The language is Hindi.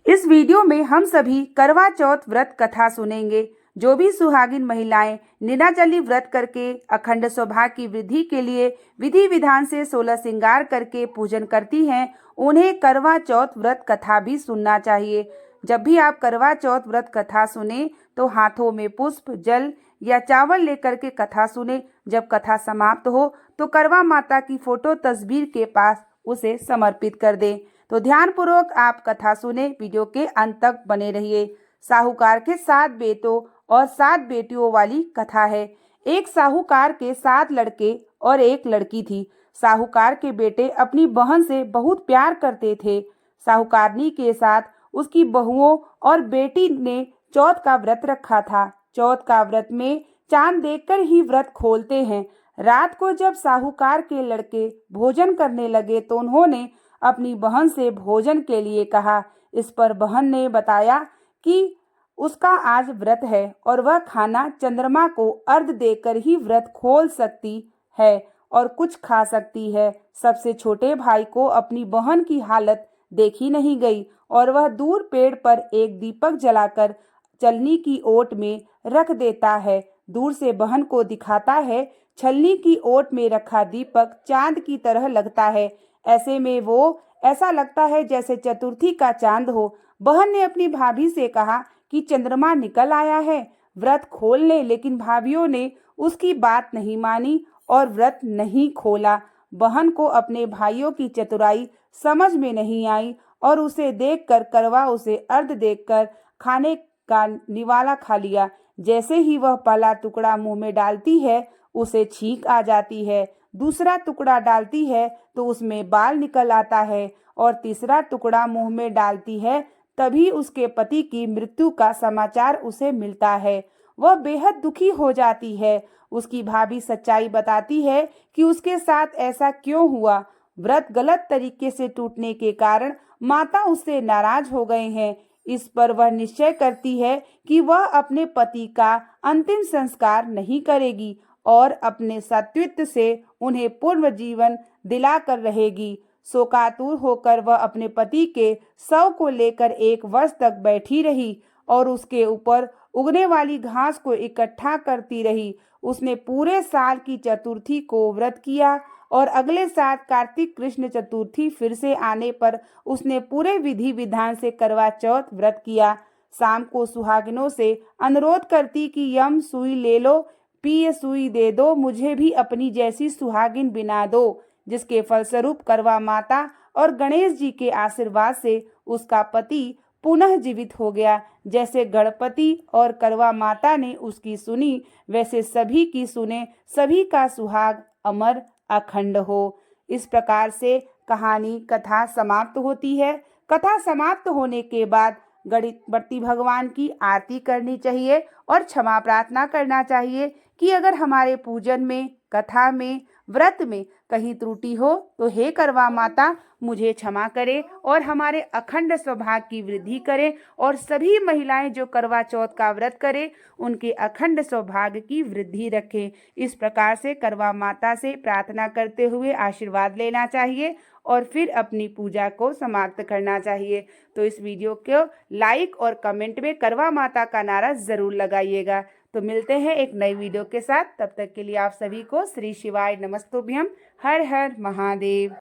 इस वीडियो में हम सभी करवा चौथ व्रत कथा सुनेंगे। जो भी सुहागिन महिलाएं नीलाचली व्रत करके अखंड सौभाग्य की वृद्धि के लिए विधि विधान से 16 श्रृंगार करके पूजन करती हैं, उन्हें करवा चौथ व्रत कथा भी सुनना चाहिए। जब भी आप करवा चौथ व्रत कथा सुने तो हाथों में पुष्प, जल या चावल लेकर के कथा सुने। जब कथा समाप्त हो तो करवा माता की फोटो तस्वीर के पास उसे समर्पित कर दें। तो ध्यानपूर्वक आप कथा सुने, वीडियो के अंत तक बने रहिए। साहूकार के 7 बेटों और 7 बेटियों वाली कथा है। एक साहूकार के 7 लड़के और एक लड़की थी। साहूकार के बेटे अपनी बहन से बहुत प्यार करते थे। साहूकारनी के साथ उसकी बहुओं और बेटी ने चौथ का व्रत रखा था। चौथ का व्रत में चांद देखकर ही व्रत खोलते हैं। रात को जब साहूकार के लड़के भोजन करने लगे तो उन्होंने अपनी बहन से भोजन के लिए कहा। इस पर बहन ने बताया कि उसका आज व्रत है और वह खाना चंद्रमा को अर्घ देकर ही व्रत खोल सकती है और कुछ खा सकती है। सबसे छोटे भाई को अपनी बहन की हालत देखी नहीं गई और वह दूर पेड़ पर एक दीपक जलाकर छलनी की ओट में रख देता है। दूर से बहन को दिखाता है। छलनी की ओट में रखा दीपक चांद की तरह लगता है। ऐसे में वो ऐसा लगता है जैसे चतुर्थी का चांद हो। बहन ने अपनी भाभी से कहा कि चंद्रमा निकल आया है, व्रत खोल ले, लेकिन भाभीियों ने उसकी बात नहीं मानी और व्रत नहीं खोला। बहन को अपने भाइयों की चतुराई समझ में नहीं आई और उसे देखकर करवा उसे अर्ध देखकर खाने का निवाला खा लिया। जैसे ही वह पहला टुकड़ा मुंह में डालती है उसे छींक आ जाती है। दूसरा टुकड़ा डालती है तो उसमें बाल निकल आता है और तीसरा टुकड़ा मुंह में डालती है तभी उसके पति की मृत्यु का समाचार उसे मिलता है। वह बेहद दुखी हो जाती है। उसकी भाभी सच्चाई बताती है कि उसके साथ ऐसा क्यों हुआ। व्रत गलत तरीके से टूटने के कारण माता उससे नाराज हो गए हैं। इस पर वह निश्चय करती है कि वह अपने पति का अंतिम संस्कार नहीं करेगी और अपने सत्वित्व से उन्हें पूर्व जीवन दिलाकर रहेगी। शोकातुर होकर वह अपने पति के शव को लेकर 1 वर्ष तक बैठी रही और उसके ऊपर उगने वाली घास को इकट्ठा करती रही। उसने पूरे साल की चतुर्थी को व्रत किया और अगले साल कार्तिक कृष्ण चतुर्थी फिर से आने पर उसने पूरे विधि विधान से करवा चौथ व्रत किया। शाम को सुहागिनों से अनुरोध करती कि यम सुई ले लो, पिए सुई दे दो, मुझे भी अपनी जैसी सुहागिन बिना दो। जिसके फलस्वरूप करवा माता और गणेश जी के आशीर्वाद से उसका पति पुनः जीवित हो गया। जैसे गणपति और करवा माता ने उसकी सुनी, वैसे सभी की सुने, सभी का सुहाग अमर अखंड हो। इस प्रकार से कहानी कथा समाप्त होती है। कथा समाप्त होने के बाद गणपति भगवान की आरती करनी चाहिए और क्षमा प्रार्थना करना चाहिए कि अगर हमारे पूजन में, कथा में, व्रत में कहीं त्रुटि हो तो हे करवा माता मुझे क्षमा करे और हमारे अखंड सौभाग्य की वृद्धि करे और सभी महिलाएं जो करवा चौथ का व्रत करे उनके अखंड सौभाग्य की वृद्धि रखें। इस प्रकार से करवा माता से प्रार्थना करते हुए आशीर्वाद लेना चाहिए और फिर अपनी पूजा को समाप्त करना चाहिए। तो इस वीडियो को लाइक और कमेंट में करवा माता का नारा जरूर लगाइएगा। तो मिलते हैं एक नई वीडियो के साथ। तब तक के लिए आप सभी को श्री शिवाय नमस्तुभ्यम। हर हर महादेव।